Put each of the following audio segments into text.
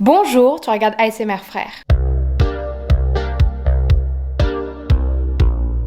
Bonjour, tu regardes ASMR Frère.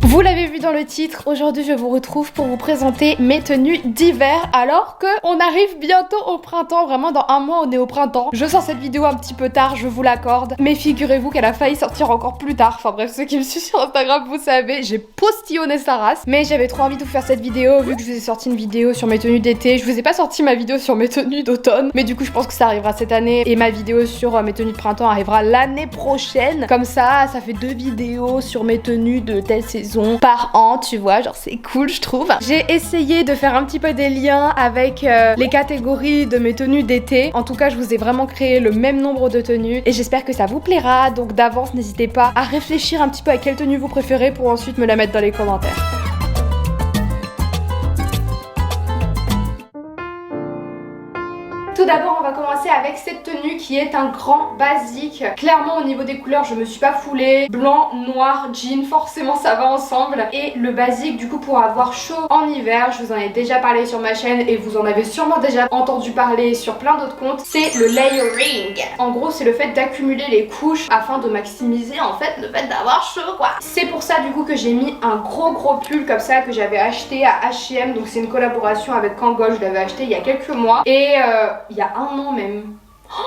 Vous l'avez vu dans le titre, aujourd'hui je vous retrouve pour vous présenter mes tenues d'hiver alors que on arrive bientôt au printemps, vraiment dans un mois on est au printemps. Je sors cette vidéo un petit peu tard, je vous l'accorde, mais figurez-vous qu'elle a failli sortir encore plus tard. Enfin bref, ceux qui me suivent sur Instagram vous savez, j'ai postillonné sa race, mais j'avais trop envie de vous faire cette vidéo vu que je vous ai sorti une vidéo sur mes tenues d'été. Je vous ai pas sorti ma vidéo sur mes tenues d'automne, mais du coup je pense que ça arrivera cette année et ma vidéo sur mes tenues de printemps arrivera l'année prochaine. Comme ça fait 2 vidéos sur mes tenues de telle saison par an, tu vois, genre c'est cool je trouve. J'ai essayé de faire un petit peu des liens avec les catégories de mes tenues d'été. En tout cas je vous ai vraiment créé le même nombre de tenues et j'espère que ça vous plaira. Donc d'avance n'hésitez pas à réfléchir un petit peu à quelle tenue vous préférez pour ensuite me la mettre dans les commentaires. Tout d'abord on va commencer avec cette tenue qui est un grand basique. Clairement au niveau des couleurs je me suis pas foulée. Blanc, noir, jean, forcément ça va ensemble. Et le basique du coup pour avoir chaud en hiver, je vous en ai déjà parlé sur ma chaîne et vous en avez sûrement déjà entendu parler sur plein d'autres comptes, c'est le layering. En gros c'est le fait d'accumuler les couches afin de maximiser en fait le fait d'avoir chaud quoi. C'est pour ça du coup que j'ai mis un gros pull comme ça que j'avais acheté à H&M. Donc c'est une collaboration avec Kangol, je l'avais acheté il y a quelques mois et il y a un an même.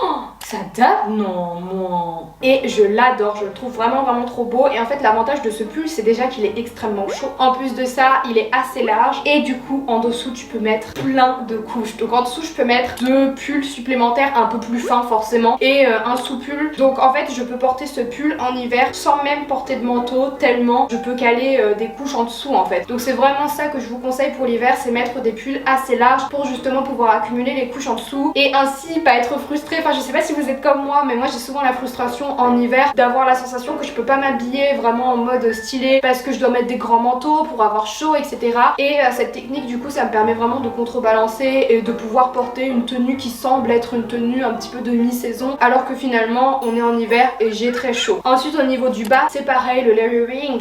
Oh, ça date? Non, moi. Et je l'adore, je le trouve vraiment trop beau. Et en fait l'avantage de ce pull c'est déjà qu'il est extrêmement chaud. En plus de ça il est assez large et du coup en dessous tu peux mettre plein de couches. Donc en dessous je peux mettre 2 pulls supplémentaires un peu plus fins forcément et un sous-pull. Donc en fait je peux porter ce pull en hiver sans même porter de manteau tellement je peux caler des couches en dessous en fait. Donc c'est vraiment ça que je vous conseille pour l'hiver, c'est mettre des pulls assez larges pour justement pouvoir accumuler les couches en dessous et ainsi pas être frustré. Enfin je sais pas si vous êtes comme moi mais moi j'ai souvent la frustration en hiver d'avoir la sensation que je peux pas m'habiller vraiment en mode stylé parce que je dois mettre des grands manteaux pour avoir chaud etc. Et cette technique du coup ça me permet vraiment de contrebalancer et de pouvoir porter une tenue qui semble être une tenue un petit peu de mi-saison alors que finalement on est en hiver et j'ai très chaud. Ensuite au niveau du bas c'est pareil, le layering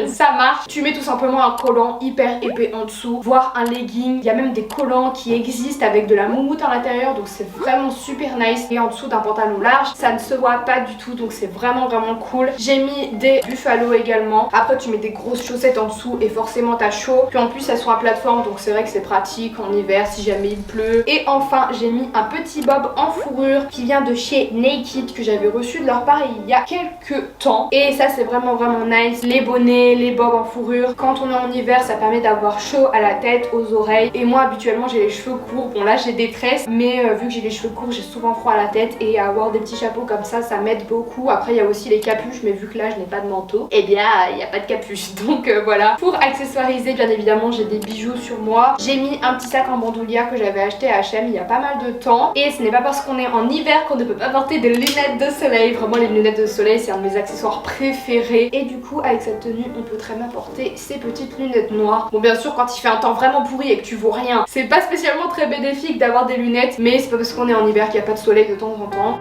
ça marche. Tu mets tout simplement un collant hyper épais en dessous, voire un legging. Il y a même des collants qui existent avec de la moumoute à l'intérieur donc c'est vraiment super nice. Et en dessous d'un pantalon large ça ne se voit pas du tout donc c'est vraiment cool. J'ai mis des buffalo également. Après tu mets des grosses chaussettes en dessous et forcément t'as chaud. Puis en plus elles sont à plateforme donc c'est vrai que c'est pratique en hiver si jamais il pleut. Et enfin j'ai mis un petit bob en fourrure qui vient de chez Naked que j'avais reçu de leur part il y a quelques temps. Et ça c'est vraiment nice. Les bonnets, les bobs en fourrure. Quand on est en hiver ça permet d'avoir chaud à la tête, aux oreilles. Et moi habituellement j'ai les cheveux courts. Bon là j'ai des tresses mais vu que j'ai les cheveux courts j'ai souvent froid à la tête et avoir des petits chapeaux comme ça m'aide beaucoup. Après il y a aussi les capuches mais vu que là je n'ai pas de manteau et bien il n'y a pas de capuche donc voilà. Pour accessoiriser bien évidemment j'ai des bijoux sur moi. J'ai mis un petit sac en bandoulière que j'avais acheté à H&M il y a pas mal de temps et ce n'est pas parce qu'on est en hiver qu'on ne peut pas porter des lunettes de soleil. Vraiment les lunettes de soleil c'est un de mes accessoires préférés et du coup avec cette tenue on peut très bien porter ces petites lunettes noires. Bon bien sûr quand il fait un temps vraiment pourri et que tu vois rien c'est pas spécialement très bénéfique d'avoir des lunettes mais c'est pas parce qu'on est en hiver qu'il n'y a pas de soleil de temps en temps.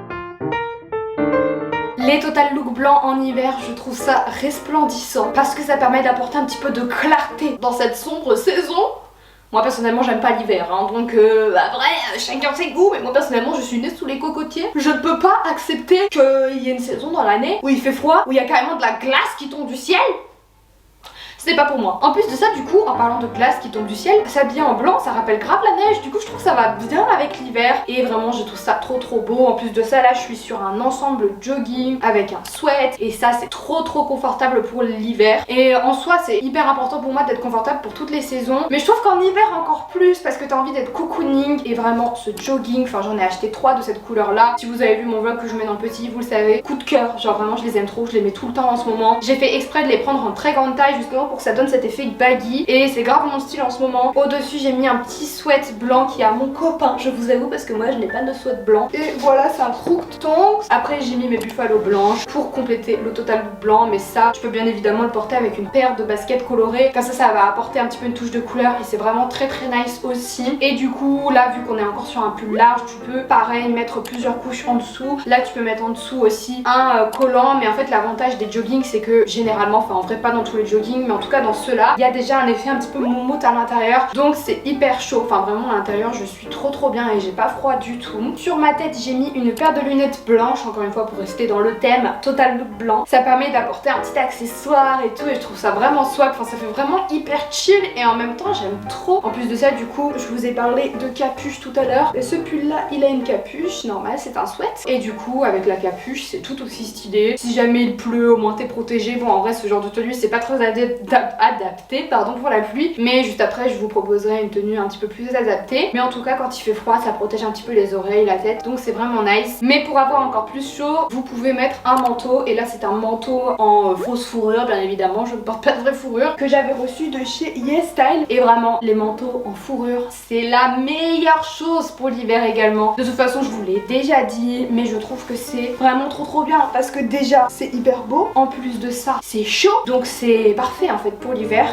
Les total look blancs en hiver, je trouve ça resplendissant parce que ça permet d'apporter un petit peu de clarté dans cette sombre saison. Moi personnellement j'aime pas l'hiver hein, donc après chacun ses goûts mais moi personnellement je suis née sous les cocotiers. Je ne peux pas accepter qu'il y ait une saison dans l'année où il fait froid, où il y a carrément de la glace qui tombe du ciel. C'est pas pour moi. En plus de ça du coup en parlant de glace qui tombe du ciel, s'habiller en blanc ça rappelle grave la neige. Du coup je trouve que ça va bien avec l'hiver et vraiment je trouve ça trop beau. En plus de ça là je suis sur un ensemble jogging avec un sweat et ça c'est trop confortable pour l'hiver. Et en soi c'est hyper important pour moi d'être confortable pour toutes les saisons. Mais je trouve qu'en hiver encore plus parce que t'as envie d'être cocooning. Et vraiment ce jogging, enfin j'en ai acheté 3 de cette couleur là. Si vous avez vu mon vlog que je mets dans le petit vous le savez, coup de cœur. Genre vraiment je les aime trop, je les mets tout le temps en ce moment. J'ai fait exprès de les prendre en très grande taille justement pour que ça donne cet effet baggy et c'est grave mon style en ce moment. Au dessus j'ai mis un petit sweat blanc qui est à mon copain je vous avoue parce que moi je n'ai pas de sweat blanc. Et voilà c'est un crooked tongs. Après j'ai mis mes buffalo blanches pour compléter le total look blanc mais ça tu peux bien évidemment le porter avec une paire de baskets colorées. Comme ça va apporter un petit peu une touche de couleur et c'est vraiment très nice aussi. Et du coup là vu qu'on est encore sur un pull large tu peux pareil mettre plusieurs couches en dessous. Là tu peux mettre en dessous aussi un collant mais en fait l'avantage des joggings c'est que généralement, enfin en vrai pas dans tous les joggings mais en tout cas dans ceux-là, il y a déjà un effet un petit peu moumoute à l'intérieur, donc c'est hyper chaud. Enfin vraiment à l'intérieur je suis trop bien et j'ai pas froid du tout. Sur ma tête j'ai mis une paire de lunettes blanches, encore une fois pour rester dans le thème total look blanc. Ça permet d'apporter un petit accessoire et tout et je trouve ça vraiment swag, enfin ça fait vraiment hyper chill et en même temps j'aime trop. En plus de ça du coup je vous ai parlé de capuche tout à l'heure, et ce pull là il a une capuche normale, c'est un sweat et du coup avec la capuche c'est tout aussi stylé. Si jamais il pleut au moins t'es protégé. Bon en vrai ce genre de tenue c'est pas très adapté pour la pluie, mais juste après je vous proposerai une tenue un petit peu plus adaptée, mais en tout cas quand il fait froid ça protège un petit peu les oreilles, la tête, donc c'est vraiment nice. Mais pour avoir encore plus chaud vous pouvez mettre un manteau, et là c'est un manteau en fausse fourrure bien évidemment, je ne porte pas de vraie fourrure, que j'avais reçu de chez YesStyle, et vraiment les manteaux en fourrure c'est la meilleure chose pour l'hiver également. De toute façon je vous l'ai déjà dit, mais je trouve que c'est vraiment trop bien parce que déjà c'est hyper beau, en plus de ça c'est chaud, donc c'est parfait en fait pour l'hiver.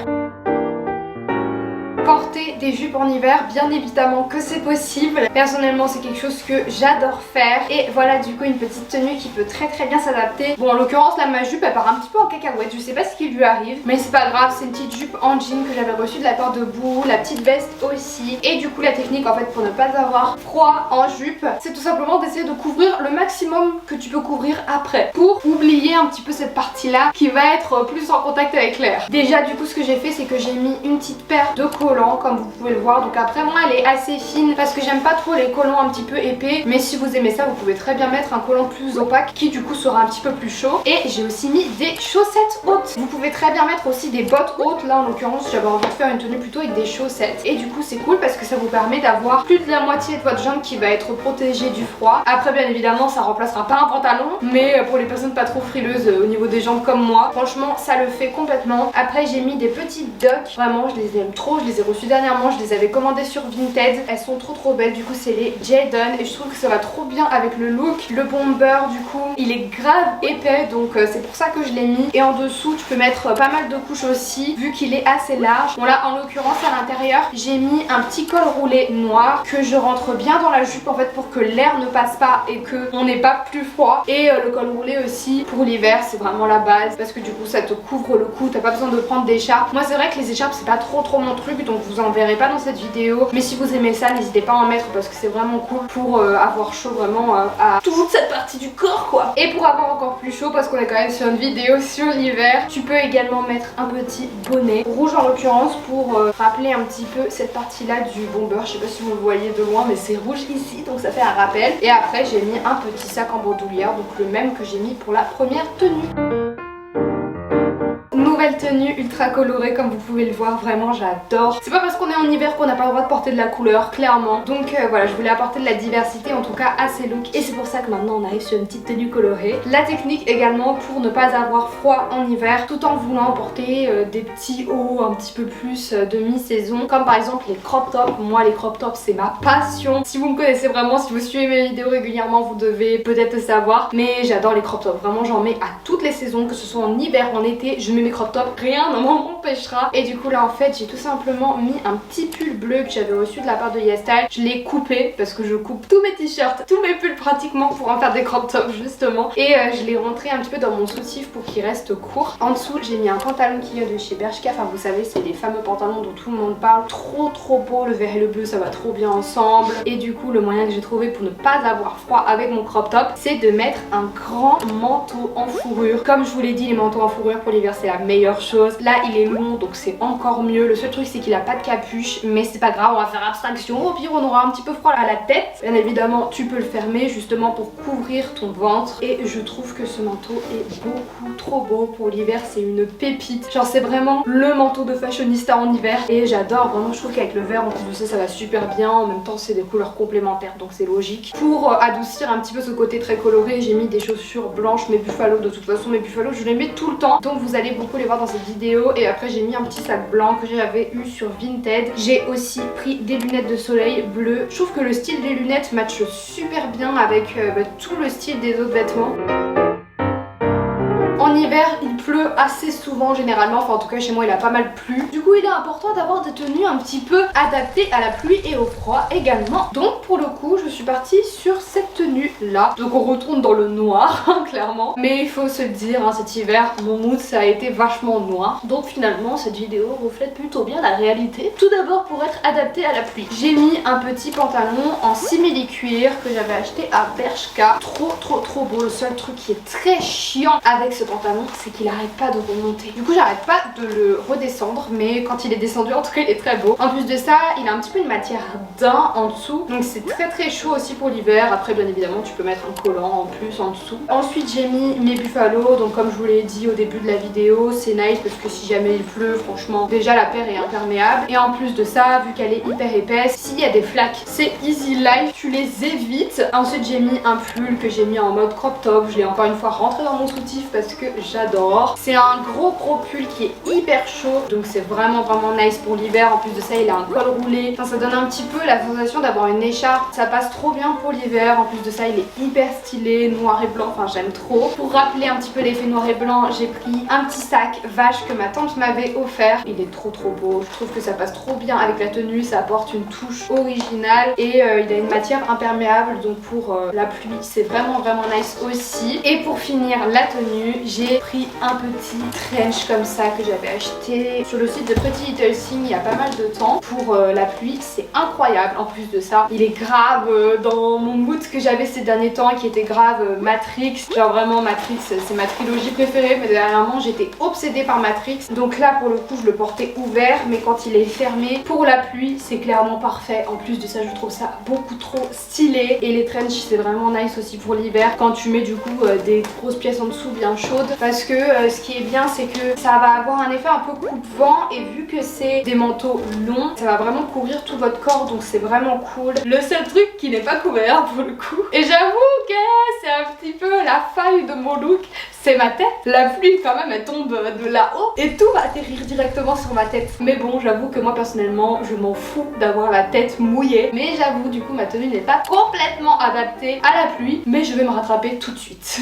Porter des jupes en hiver, bien évidemment que c'est possible. Personnellement c'est quelque chose que j'adore faire, et voilà du coup une petite tenue qui peut très bien s'adapter. Bon en l'occurrence là ma jupe elle part un petit peu en cacahuète, je sais pas ce qui lui arrive, mais c'est pas grave, c'est une petite jupe en jean que j'avais reçue de la part de Boo, la petite veste aussi. Et du coup la technique en fait pour ne pas avoir froid en jupe, c'est tout simplement d'essayer de couvrir le maximum que tu peux couvrir après, pour oublier un petit peu cette partie là qui va être plus en contact avec l'air. Déjà du coup ce que j'ai fait c'est que j'ai mis une petite paire de collants comme vous pouvez le voir, donc après moi elle est assez fine parce que j'aime pas trop les collants un petit peu épais, mais si vous aimez ça vous pouvez très bien mettre un collant plus opaque qui du coup sera un petit peu plus chaud. Et j'ai aussi mis des chaussettes hautes, vous pouvez très bien mettre aussi des bottes hautes, là en l'occurrence j'avais envie de faire une tenue plutôt avec des chaussettes, et du coup c'est cool parce que ça vous permet d'avoir plus de la moitié de votre jambe qui va être protégée du froid. Après bien évidemment ça remplacera pas un pantalon, mais pour les personnes pas trop frileuses au niveau des jambes comme moi, franchement ça le fait complètement. Après j'ai mis des petites docks, vraiment je les aime trop, je les ai reçues dernièrement, je les avais commandées sur Vinted, elles sont trop belles, du coup c'est les Jadon et je trouve que ça va trop bien avec le look. Le bomber du coup il est grave épais, donc c'est pour ça que je l'ai mis, et en dessous tu peux mettre pas mal de couches aussi vu qu'il est assez large. Bon là en l'occurrence à l'intérieur j'ai mis un petit col roulé noir que je rentre bien dans la jupe en fait pour que l'air ne passe pas et que on n'ait pas plus froid, et le col roulé aussi pour l'hiver c'est vraiment la base parce que du coup ça te couvre le cou, t'as pas besoin de prendre d'écharpe. Moi c'est vrai que les écharpes c'est pas trop mon truc, donc vous en verrez pas dans cette vidéo, mais si vous aimez ça n'hésitez pas à en mettre parce que c'est vraiment cool pour avoir chaud vraiment à toute cette partie du corps quoi. Et pour avoir encore plus chaud, parce qu'on est quand même sur une vidéo sur l'hiver, tu peux également mettre un petit bonnet rouge en l'occurrence pour rappeler un petit peu cette partie là du bomber. Je sais pas si vous le voyez de loin mais c'est rouge ici, donc ça fait un rappel. Et après j'ai mis un petit sac en bandoulière, donc le même que j'ai mis pour la première tenue. Nouvelle tenue ultra colorée comme vous pouvez le voir, vraiment j'adore. C'est pas parce qu'on est en hiver qu'on n'a pas le droit de porter de la couleur, clairement. Donc voilà, je voulais apporter de la diversité en tout cas à ces looks, et c'est pour ça que maintenant on arrive sur une petite tenue colorée. La technique également pour ne pas avoir froid en hiver tout en voulant porter des petits hauts un petit peu plus de mi-saison, comme par exemple les crop tops. Moi les crop tops c'est ma passion. Si vous me connaissez vraiment, si vous suivez mes vidéos régulièrement, vous devez peut-être le savoir, mais j'adore les crop tops. Vraiment j'en mets à toutes les saisons, que ce soit en hiver, en été, je mets mes crop tops, rien ne m'en empêchera. Et du coup là en fait j'ai tout simplement mis un petit pull bleu que j'avais reçu de la part de YesStyle. Je l'ai coupé parce que je coupe tous mes t-shirts, tous mes pulls pratiquement pour en faire des crop tops justement, et je l'ai rentré un petit peu dans mon soutif pour qu'il reste court. En dessous j'ai mis un pantalon qui vient de chez Bershka, enfin vous savez c'est les fameux pantalons dont tout le monde parle, trop beau, le vert et le bleu ça va trop bien ensemble. Et du coup le moyen que j'ai trouvé pour ne pas avoir froid avec mon crop top, c'est de mettre un grand manteau en fourrure. Comme je vous l'ai dit, les manteaux en fourrure pour l'hiver c'est la meilleure chose. Là il est long donc c'est encore mieux. Le seul truc c'est qu'il a pas de capuche, mais c'est pas grave, on va faire abstraction. Au pire on aura un petit peu froid à la tête. Bien évidemment tu peux le fermer justement pour couvrir ton ventre, et je trouve que ce manteau est beaucoup trop beau pour l'hiver. C'est une pépite, genre c'est vraiment le manteau de fashionista en hiver et j'adore. Vraiment je trouve qu'avec le vert en plus de ça ça va super bien. En même temps c'est des couleurs complémentaires donc c'est logique. Pour adoucir un petit peu ce côté très coloré, j'ai mis des chaussures blanches, mes Buffalo. De toute façon mes Buffalo je les mets tout le temps, donc vous allez beaucoup les voir dans cette vidéo. Et après j'ai mis un petit sac blanc que j'avais eu sur Vinted. J'ai aussi pris des lunettes de soleil bleues. Je trouve que le style des lunettes matche super bien avec tout le style des autres vêtements. En hiver, il pleut assez souvent généralement, enfin en tout cas chez moi il a pas mal plu. Du coup il est important d'avoir des tenues un petit peu adaptées à la pluie et au froid également. Donc pour le coup je suis partie sur cette tenue là. Donc on retourne dans le noir clairement. Mais il faut se le dire, hein, cet hiver mon mood ça a été vachement noir. Donc finalement cette vidéo reflète plutôt bien la réalité. Tout d'abord pour être adaptée à la pluie, j'ai mis un petit pantalon en simili-cuir que j'avais acheté à Bershka. Trop beau. Le seul truc qui est très chiant avec ce pantalon c'est qu'il arrête pas de remonter. Du coup j'arrête pas de le redescendre, mais quand il est descendu en tout cas il est très beau. En plus de ça il a un petit peu une matière daim en dessous, donc c'est très chaud aussi pour l'hiver. Après bien évidemment tu peux mettre un collant en plus en dessous. Ensuite j'ai mis mes Buffalo, donc comme je vous l'ai dit au début de la vidéo c'est nice parce que si jamais il pleut franchement déjà la paire est imperméable, et en plus de ça vu qu'elle est hyper épaisse, s'il y a des flaques c'est easy life, tu les évites. Ensuite j'ai mis un pull que j'ai mis en mode crop top, je l'ai encore une fois rentré dans mon soutif parce que j'adore. C'est un gros pull qui est hyper chaud, donc c'est vraiment nice pour l'hiver. En plus de ça il a un col roulé, enfin, ça donne un petit peu la sensation d'avoir une écharpe, ça passe trop bien pour l'hiver. En plus de ça il est hyper stylé, noir et blanc, enfin j'aime trop. Pour rappeler un petit peu l'effet noir et blanc, j'ai pris un petit sac vache que ma tante m'avait offert. Il est trop beau, je trouve que ça passe trop bien avec la tenue, ça apporte une touche originale et il a une matière imperméable, donc pour la pluie c'est vraiment nice aussi. Et pour finir la tenue, j'ai pris un petit trench comme ça que j'avais acheté sur le site de Pretty Little Thing il y a pas mal de temps. Pour la pluie c'est incroyable. En plus de ça il est grave dans mon mood que j'avais ces derniers temps, qui était grave Matrix. Genre vraiment Matrix c'est ma trilogie préférée, mais dernièrement j'étais obsédée par Matrix. Donc là pour le coup je le portais ouvert, mais quand il est fermé pour la pluie c'est clairement parfait. En plus de ça je trouve ça beaucoup trop stylé, et les trench c'est vraiment nice aussi pour l'hiver quand tu mets du coup des grosses pièces en dessous bien chaudes, parce que ce qui est bien c'est que ça va avoir un effet un peu coupe-vent, et vu que c'est des manteaux longs ça va vraiment couvrir tout votre corps, donc c'est vraiment cool. Le seul truc qui n'est pas couvert pour le coup, et j'avoue que c'est un petit peu la faille de mon look, c'est ma tête. La pluie quand même elle tombe de là-haut et tout va atterrir directement sur ma tête. Mais bon j'avoue que moi personnellement je m'en fous d'avoir la tête mouillée, mais j'avoue du coup ma tenue n'est pas complètement adaptée à la pluie, mais je vais me rattraper tout de suite.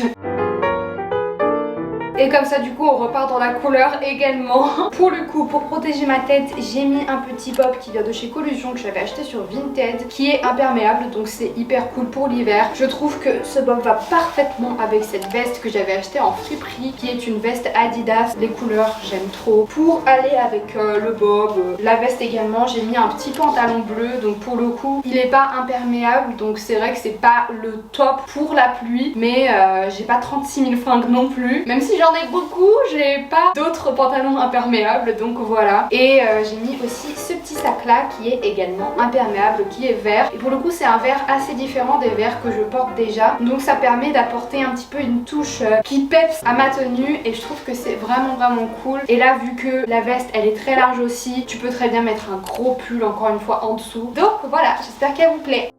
Et comme ça du coup on repart dans la couleur également. Pour le coup, pour protéger ma tête, j'ai mis un petit bob qui vient de chez Collusion, que j'avais acheté sur Vinted, qui est imperméable, donc c'est hyper cool pour l'hiver. Je trouve que ce bob va parfaitement avec cette veste que j'avais achetée en friperie, qui est une veste Adidas. Les couleurs j'aime trop. Pour aller avec le bob, la veste également, j'ai mis un petit pantalon bleu, donc pour le coup il est pas imperméable, donc c'est vrai que c'est pas le top pour la pluie, mais j'ai pas 36 000 fringues non plus, même si j'en ai beaucoup, j'ai pas d'autres pantalons imperméables, donc voilà. Et j'ai mis aussi ce petit sac là qui est également imperméable, qui est vert, et pour le coup c'est un vert assez différent des verts que je porte déjà, donc ça permet d'apporter un petit peu une touche qui peps à ma tenue, et je trouve que c'est vraiment cool. Et là vu que la veste elle est très large aussi, tu peux très bien mettre un gros pull encore une fois en dessous. Donc voilà, j'espère qu'elle vous plaît.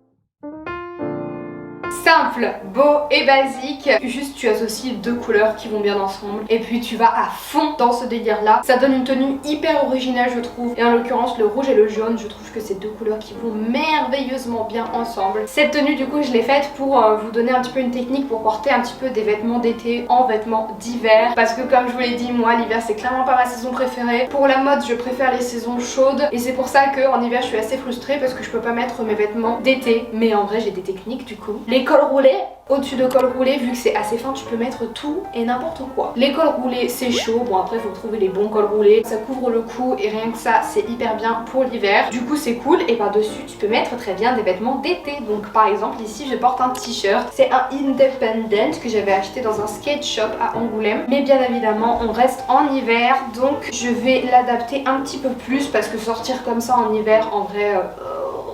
Simple, beau et basique, juste tu associes deux couleurs qui vont bien ensemble et puis tu vas à fond dans ce délire là. Ça donne une tenue hyper originale je trouve, et en l'occurrence le rouge et le jaune, je trouve que c'est deux couleurs qui vont merveilleusement bien ensemble. Cette tenue du coup je l'ai faite pour vous donner un petit peu une technique pour porter un petit peu des vêtements d'été en vêtements d'hiver, parce que comme je vous l'ai dit, moi l'hiver c'est clairement pas ma saison préférée. Pour la mode je préfère les saisons chaudes, et c'est pour ça qu'en hiver je suis assez frustrée parce que je peux pas mettre mes vêtements d'été, mais en vrai j'ai des techniques du coup. Les cols roulés, au-dessus de col roulé, vu que c'est assez fin, tu peux mettre tout et n'importe quoi. Les cols roulés c'est chaud, bon après il faut trouver les bons cols roulés, ça couvre le cou et rien que ça c'est hyper bien pour l'hiver, du coup c'est cool. Et par dessus tu peux mettre très bien des vêtements d'été, donc par exemple ici je porte un t-shirt, c'est un Independent que j'avais acheté dans un skate shop à Angoulême, mais bien évidemment on reste en hiver, donc je vais l'adapter un petit peu plus parce que sortir comme ça en hiver en vrai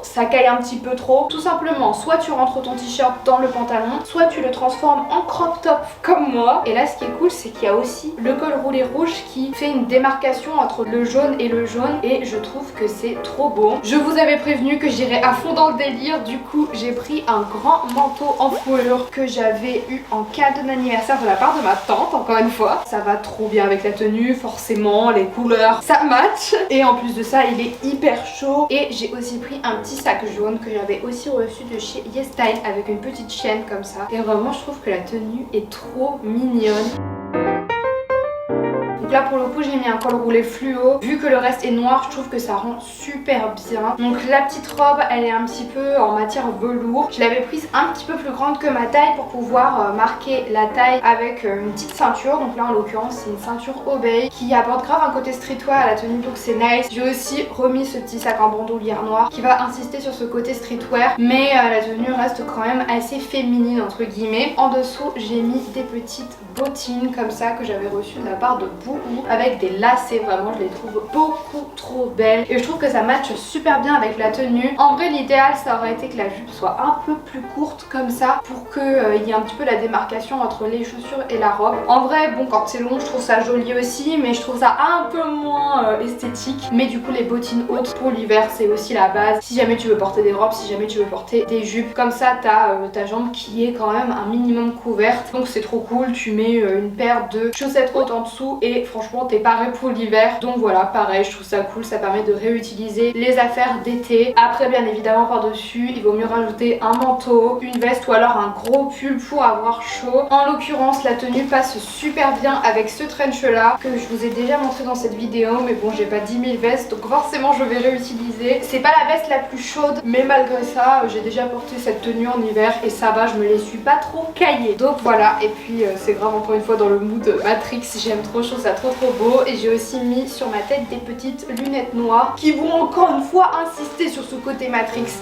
ça caille un petit peu trop. Tout simplement, soit tu rentres ton t-shirt dans le pantalon, soit tu le transformes en crop top comme moi. Et là ce qui est cool c'est qu'il y a aussi le col roulé rouge qui fait une démarcation entre le jaune et le jaune, et je trouve que c'est trop beau. Je vous avais prévenu que j'irais à fond dans le délire, du coup j'ai pris un grand manteau en fourrure que j'avais eu en cadeau d'anniversaire de la part de ma tante, encore une fois. Ça va trop bien avec la tenue, forcément les couleurs ça match, et en plus de ça il est hyper chaud. Et j'ai aussi pris un petit sac jaune que j'avais aussi reçu de chez YesStyle avec une petite chaîne comme ça, et vraiment je trouve que la tenue est trop mignonne. Donc là pour le coup j'ai mis un col roulé fluo. Vu que le reste est noir, je trouve que ça rend super bien. Donc la petite robe elle est un petit peu en matière velours. Je l'avais prise un petit peu plus grande que ma taille pour pouvoir marquer la taille avec une petite ceinture. Donc là en l'occurrence c'est une ceinture Obey qui apporte grave un côté streetwear à la tenue, donc c'est nice. J'ai aussi remis ce petit sac en bandoulière noire qui va insister sur ce côté streetwear, mais la tenue reste quand même assez féminine entre guillemets. En dessous j'ai mis des petites bottines comme ça que j'avais reçues de la part de Bouhou avec des lacets. Vraiment je les trouve beaucoup trop belles et je trouve que ça matche super bien avec la tenue. En vrai l'idéal ça aurait été que la jupe soit un peu plus courte comme ça pour qu'il y ait un petit peu la démarcation entre les chaussures et la robe. En vrai bon quand c'est long je trouve ça joli aussi, mais je trouve ça un peu moins esthétique. Mais du coup les bottines hautes pour l'hiver c'est aussi la base. Si jamais tu veux porter des robes, si jamais tu veux porter des jupes, comme ça t'as ta jambe qui est quand même un minimum couverte, donc c'est trop cool. Tu mets une paire de chaussettes hautes en dessous et franchement t'es paré pour l'hiver. Donc voilà, pareil, je trouve ça cool, ça permet de réutiliser les affaires d'été. Après bien évidemment par dessus il vaut mieux rajouter un manteau, une veste ou alors un gros pull pour avoir chaud. En l'occurrence la tenue passe super bien avec ce trench là que je vous ai déjà montré dans cette vidéo, mais bon j'ai pas 10 000 vestes donc forcément je vais réutiliser. C'est pas la veste la plus chaude mais malgré ça j'ai déjà porté cette tenue en hiver et ça va, je me les suis pas trop caillées. Donc voilà, et puis c'est grave encore une fois dans le mood Matrix, j'aime trop, je trouve ça trop beau. Et j'ai aussi mis sur ma tête des petites lunettes noires qui vont encore une fois insister sur ce côté Matrix.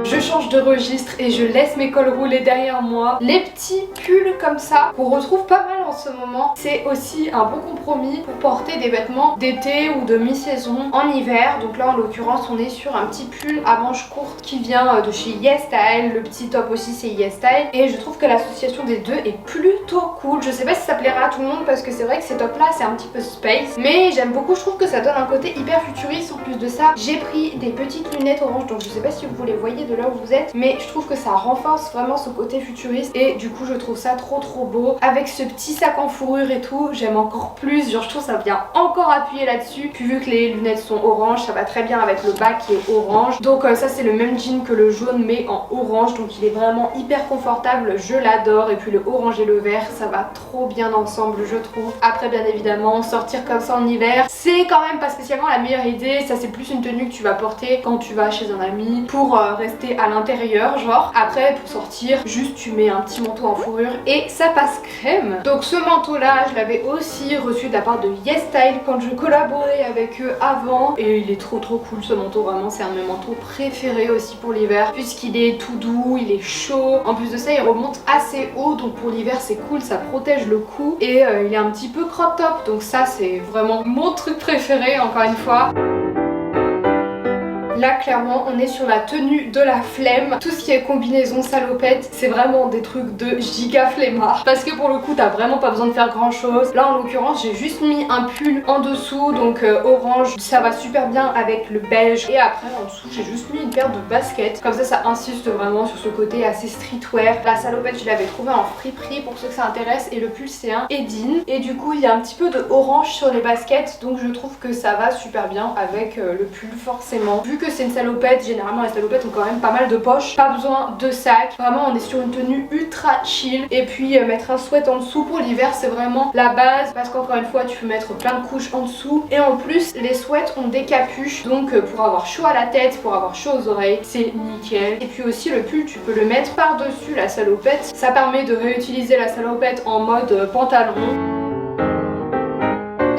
Je change de registre et je laisse mes cols roulés derrière moi. Les petits pulls comme ça qu'on retrouve pas mal en ce moment, c'est aussi un bon compromis pour porter des vêtements d'été ou de mi-saison en hiver. Donc là en l'occurrence on est sur un petit pull à manches courtes qui vient de chez YesStyle. Le petit top aussi c'est YesStyle et je trouve que l'association des deux est plutôt cool. Je sais pas si ça plaira à tout le monde parce que c'est vrai que ces tops là c'est un petit peu space, mais j'aime beaucoup, je trouve que ça donne un côté hyper futuriste. En plus de ça j'ai pris des petites lunettes orange, donc je sais pas si vous les voyez de là où vous êtes, mais je trouve que ça renforce vraiment ce côté futuriste et du coup je trouve ça trop beau. Avec ce petit sac en fourrure et tout, j'aime encore plus, genre je trouve ça vient encore appuyer là-dessus. Puis vu que les lunettes sont orange, ça va très bien avec le bas qui est orange. Donc ça c'est le même jean que le jaune mais en orange, donc il est vraiment hyper confortable, je l'adore. Et puis le orange et le vert ça va trop bien ensemble je trouve. Après bien évidemment sortir comme ça en hiver c'est quand même pas spécialement la meilleure idée. Ça c'est plus une tenue que tu vas porter quand tu vas chez un ami pour rester à l'intérieur genre. Après pour sortir juste tu mets un petit manteau en fourrure et ça passe crème. Donc ce manteau là je l'avais aussi reçu de la part de YesStyle quand je collaborais avec eux avant et il est trop cool ce manteau. Vraiment c'est un de mes manteaux préférés aussi pour l'hiver puisqu'il est tout doux, il est chaud. En plus de ça il remonte assez haut donc pour l'hiver c'est cool, ça protège le cou et il est un petit peu crop top, donc ça c'est vraiment mon truc préféré encore une fois. Là clairement on est sur la tenue de la flemme. Tout ce qui est combinaison salopette c'est vraiment des trucs de giga flemmard parce que pour le coup t'as vraiment pas besoin de faire grand chose. Là en l'occurrence j'ai juste mis un pull en dessous donc orange, ça va super bien avec le beige. Et après en dessous j'ai juste mis une paire de baskets. Comme ça insiste vraiment sur ce côté assez streetwear. La salopette je l'avais trouvée en friperie pour ceux que ça intéresse et le pull c'est un Edin. Et du coup il y a un petit peu de orange sur les baskets donc je trouve que ça va super bien avec le pull forcément. Vu que c'est une salopette, généralement les salopettes ont quand même pas mal de poches, pas besoin de sac. Vraiment on est sur une tenue ultra chill. Et puis mettre un sweat en dessous pour l'hiver c'est vraiment la base parce qu'encore une fois tu peux mettre plein de couches en dessous. Et en plus les sweats ont des capuches donc pour avoir chaud à la tête, pour avoir chaud aux oreilles c'est nickel. Et puis aussi le pull tu peux le mettre par dessus la salopette, ça permet de réutiliser la salopette en mode pantalon.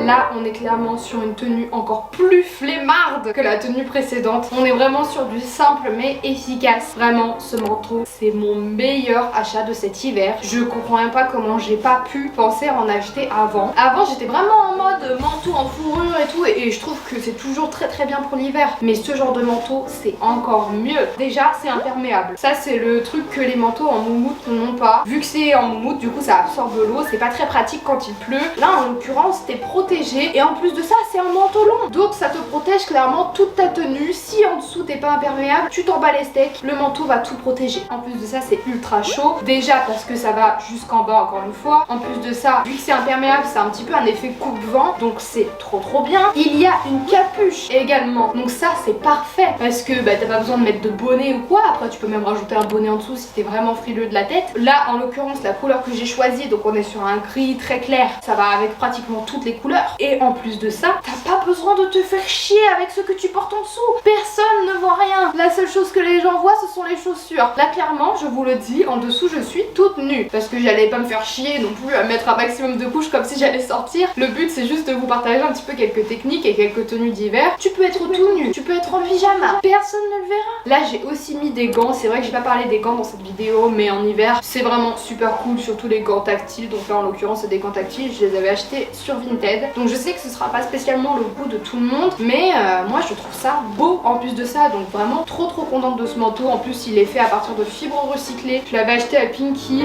Là on est clairement sur une tenue encore plus flemmarde que la tenue précédente. On est vraiment sur du simple mais efficace. Vraiment ce manteau c'est mon meilleur achat de cet hiver. Je comprends même pas comment j'ai pas pu penser à en acheter avant. Avant j'étais vraiment en mode manteau en fourrure et tout et je trouve que c'est toujours très bien pour l'hiver. Mais ce genre de manteau c'est encore mieux. Déjà c'est imperméable. Ça c'est le truc que les manteaux en moumoute n'ont pas. Vu que c'est en moumoute du coup ça absorbe l'eau, c'est pas très pratique quand il pleut. Là en l'occurrence t'es protégé protégé et en plus de ça c'est un manteau long, donc ça te protège clairement toute ta tenue. Si en dessous t'es pas imperméable, tu t'en bats les steaks, le manteau va tout protéger. En plus de ça c'est ultra chaud, déjà parce que ça va jusqu'en bas encore une fois. En plus de ça, vu que c'est imperméable, c'est un petit peu un effet coupe-vent, donc c'est trop bien. Il y a une capuche également, donc ça c'est parfait parce que t'as pas besoin de mettre de bonnet ou quoi. Après tu peux même rajouter un bonnet en dessous si t'es vraiment frileux de la tête. Là en l'occurrence la couleur que j'ai choisie, donc on est sur un gris très clair, ça va avec pratiquement toutes les couleurs. Et en plus de ça, t'as pas besoin de te faire chier avec ce que tu portes en dessous. Personne ne voit rien. La seule chose que les gens voient ce sont les chaussures. Là clairement je vous le dis, en dessous je suis toute nue parce que j'allais pas me faire chier non plus à mettre un maximum de couches comme si j'allais sortir. Le but c'est juste de vous partager un petit peu quelques techniques et quelques tenues d'hiver. Tu peux être tout nu, tu peux être en pyjama, personne ne le verra. Là j'ai aussi mis des gants, c'est vrai que j'ai pas parlé des gants dans cette vidéo, mais en hiver c'est vraiment super cool, surtout les gants tactiles. Donc là en l'occurrence c'est des gants tactiles, je les avais achetés sur Vinted. Donc je sais que ce sera pas spécialement le goût de tout le monde, mais moi je trouve ça beau en plus de ça. Donc vraiment trop contente de ce manteau. En plus il est fait à partir de fibres recyclées. Je l'avais acheté à Pinky.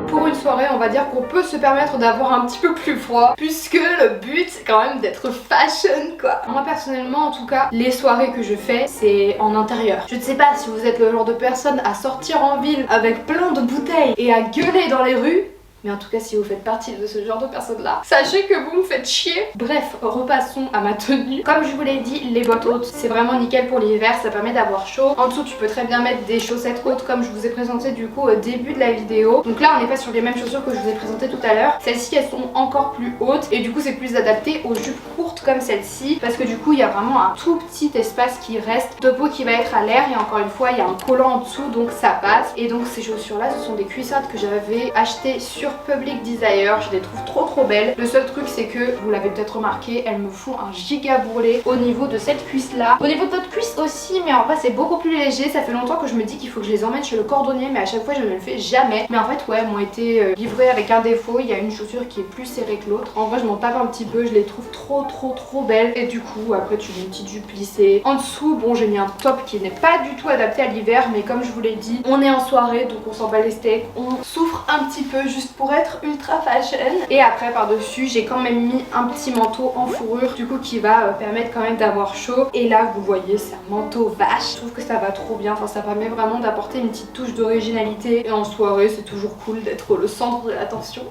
Pour une soirée on va dire qu'on peut se permettre d'avoir un petit peu plus froid, puisque le but c'est quand même d'être fashion quoi. Moi personnellement en tout cas, les soirées que je fais c'est en intérieur. Je ne sais pas si vous êtes le genre de personne à sortir en ville avec plein de bouteilles et à gueuler dans les rues, mais en tout cas si vous faites partie de ce genre de personnes là, sachez que vous me faites chier. Bref, repassons à ma tenue. Comme je vous l'ai dit, les bottes hautes c'est vraiment nickel pour l'hiver, ça permet d'avoir chaud. En dessous tu peux très bien mettre des chaussettes hautes comme je vous ai présenté du coup au début de la vidéo. Donc là on n'est pas sur les mêmes chaussures que je vous ai présentées tout à l'heure. Celles-ci elles sont encore plus hautes et du coup c'est plus adapté aux jupes courtes comme celle-ci, parce que du coup il y a vraiment un tout petit espace qui reste de peau qui va être à l'air, et encore une fois il y a un collant en dessous donc ça passe. Et donc ces chaussures là ce sont des cuissardes que j'avais achetées sur Public Desire, je les trouve trop belles. Le seul truc c'est que, vous l'avez peut-être remarqué, elles me font un giga bourrelet au niveau de cette cuisse là. Au niveau de votre cuisse aussi, mais en vrai c'est beaucoup plus léger. Ça fait longtemps que je me dis qu'il faut que je les emmène chez le cordonnier, mais à chaque fois je ne le fais jamais. Mais en fait ouais, elles m'ont été livrées avec un défaut. Il y a une chaussure qui est plus serrée que l'autre. En vrai je m'en tape un petit peu, je les trouve trop belles. Et du coup après tu mets une petite jupe plissée. En dessous bon j'ai mis un top qui n'est pas du tout adapté à l'hiver, mais comme je vous l'ai dit, on est en soirée donc on s'en bat les steaks. On souffre un petit peu juste pour être ultra fashion. Et après par dessus j'ai quand même mis un petit manteau en fourrure du coup qui va permettre quand même d'avoir chaud. Et là vous voyez c'est un manteau vache. Je trouve que ça va trop bien, enfin ça permet vraiment d'apporter une petite touche d'originalité. Et en soirée c'est toujours cool d'être le centre de l'attention.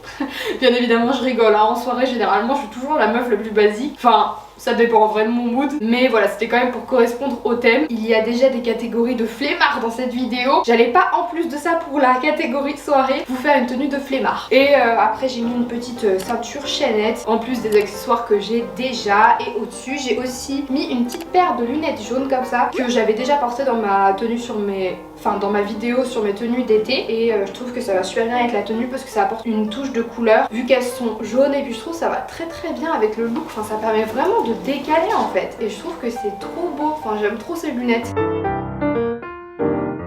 Bien évidemment je rigole hein. En soirée généralement je suis toujours la meuf la plus basique, enfin ça dépend en vrai de mon mood, mais voilà c'était quand même pour correspondre au thème. Il y a déjà des catégories de flemmards dans cette vidéo. J'allais pas en plus de ça pour la catégorie soirée vous faire une tenue de flemmard. Et après j'ai mis une petite ceinture chaînette en plus des accessoires que j'ai déjà. Et au-dessus j'ai aussi mis une petite paire de lunettes jaunes comme ça que j'avais déjà porté dans ma tenue sur mes... Enfin dans ma vidéo sur mes tenues d'été. Et je trouve que ça va super bien avec la tenue parce que ça apporte une touche de couleur vu qu'elles sont jaunes. Et puis je trouve que ça va très bien avec le look. Enfin ça permet vraiment de décaler en fait. Et je trouve que c'est trop beau. Enfin j'aime trop ces lunettes.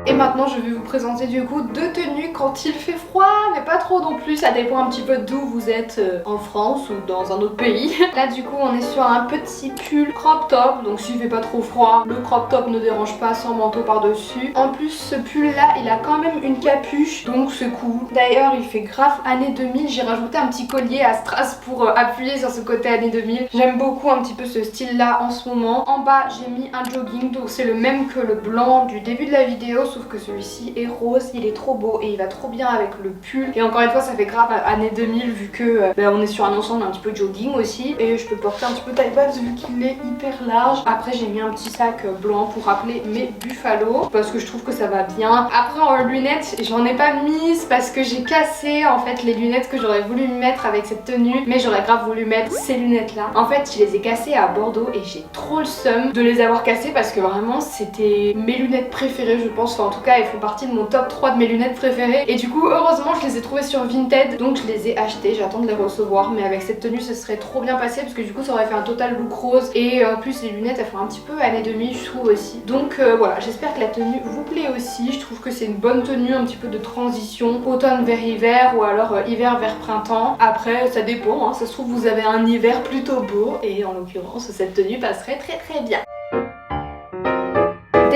Et maintenant je vais vous présenter du coup deux tenues quand il fait froid, mais pas trop non plus, ça dépend un petit peu d'où vous êtes, en France ou dans un autre pays. Là du coup on est sur un petit pull crop top, donc s'il fait pas trop froid, le crop top ne dérange pas sans manteau par dessus. En plus ce pull là il a quand même une capuche, donc c'est cool. D'ailleurs il fait grave année 2000, j'ai rajouté un petit collier à strass pour appuyer sur ce côté année 2000. J'aime beaucoup un petit peu ce style là en ce moment. En bas j'ai mis un jogging, donc c'est le même que le blanc du début de la vidéo, sauf que celui-ci est rose, il est trop beau et il va trop bien avec le pull. Et encore une fois ça fait grave année 2000 vu que on est sur un ensemble un petit peu jogging aussi. Et je peux porter un petit peu taille basse vu qu'il est hyper large. Après j'ai mis un petit sac blanc pour rappeler mes buffalo parce que je trouve que ça va bien. Après en lunettes j'en ai pas mis parce que j'ai cassé en fait les lunettes que j'aurais voulu mettre avec cette tenue, mais j'aurais grave voulu mettre ces lunettes là. En fait je les ai cassées à Bordeaux et j'ai trop le seum de les avoir cassées parce que vraiment c'était mes lunettes préférées je pense. Enfin en tout cas elles font partie de mon top 3 de mes lunettes préférées. Et du coup heureusement je les ai trouvées sur Vinted, donc je les ai achetées, j'attends de les recevoir. Mais avec cette tenue ce serait trop bien passé parce que du coup ça aurait fait un total look rose. Et en plus les lunettes elles font un petit peu année 2000 je trouve aussi. Donc voilà, j'espère que la tenue vous plaît aussi. Je trouve que c'est une bonne tenue, un petit peu de transition automne vers hiver ou alors hiver vers printemps. Après ça dépend hein. Ça se trouve vous avez un hiver plutôt beau et en l'occurrence cette tenue passerait très bien.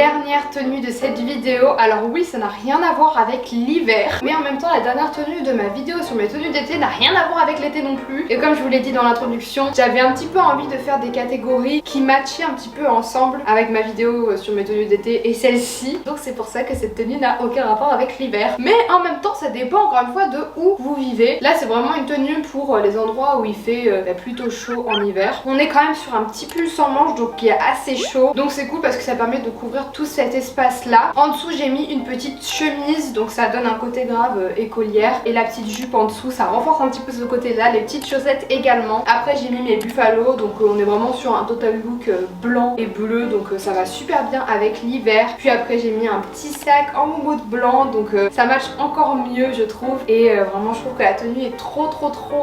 dernière tenue de cette vidéo. Alors oui, ça n'a rien à voir avec l'hiver, mais en même temps la dernière tenue de ma vidéo sur mes tenues d'été n'a rien à voir avec l'été non plus. Et comme je vous l'ai dit dans l'introduction, j'avais un petit peu envie de faire des catégories qui matchaient un petit peu ensemble avec ma vidéo sur mes tenues d'été et celle-ci. Donc c'est pour ça que cette tenue n'a aucun rapport avec l'hiver. Mais en même temps ça dépend encore une fois de où vous vivez. Là c'est vraiment une tenue pour les endroits où il fait plutôt chaud en hiver. On est quand même sur un petit pull sans manche donc qui est assez chaud. Donc c'est cool parce que ça permet de couvrir tout cet espace là. En dessous j'ai mis une petite chemise donc ça donne un côté grave écolière. Et la petite jupe en dessous ça renforce un petit peu ce côté là. Les petites chaussettes également. Après j'ai mis mes buffalo donc on est vraiment sur un total look blanc et bleu donc ça va super bien avec l'hiver. Puis après j'ai mis un petit sac en moumoute blanc donc ça match encore mieux je trouve. Et vraiment je trouve que la tenue est trop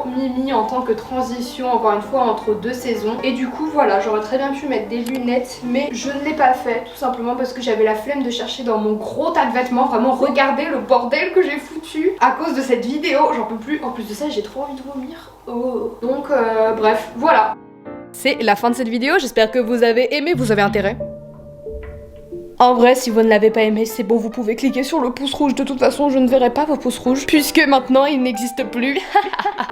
mimi en tant que transition encore une fois entre deux saisons. Et du coup voilà, j'aurais très bien pu mettre des lunettes mais je ne l'ai pas fait tout simplement parce que j'avais la flemme de chercher dans mon gros tas de vêtements. Vraiment regardez le bordel que j'ai foutu à cause de cette vidéo, j'en peux plus. En plus de ça j'ai trop envie de vomir. Oh. Donc bref voilà. C'est la fin de cette vidéo, j'espère que vous avez aimé, vous avez intérêt. En vrai, si vous ne l'avez pas aimé, c'est bon, vous pouvez cliquer sur le pouce rouge. De toute façon, je ne verrai pas vos pouces rouges puisque maintenant, ils n'existent plus.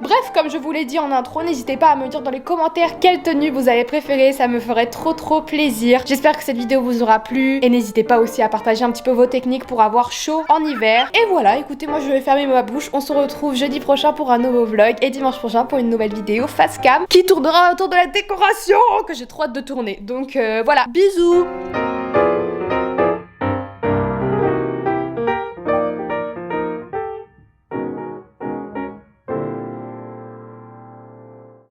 Bref, comme je vous l'ai dit en intro, n'hésitez pas à me dire dans les commentaires quelle tenue vous avez préférée. Ça me ferait trop plaisir. J'espère que cette vidéo vous aura plu. Et n'hésitez pas aussi à partager un petit peu vos techniques pour avoir chaud en hiver. Et voilà, écoutez, moi, je vais fermer ma bouche. On se retrouve jeudi prochain pour un nouveau vlog et dimanche prochain pour une nouvelle vidéo face cam qui tournera autour de la décoration que j'ai trop hâte de tourner. Donc voilà, bisous.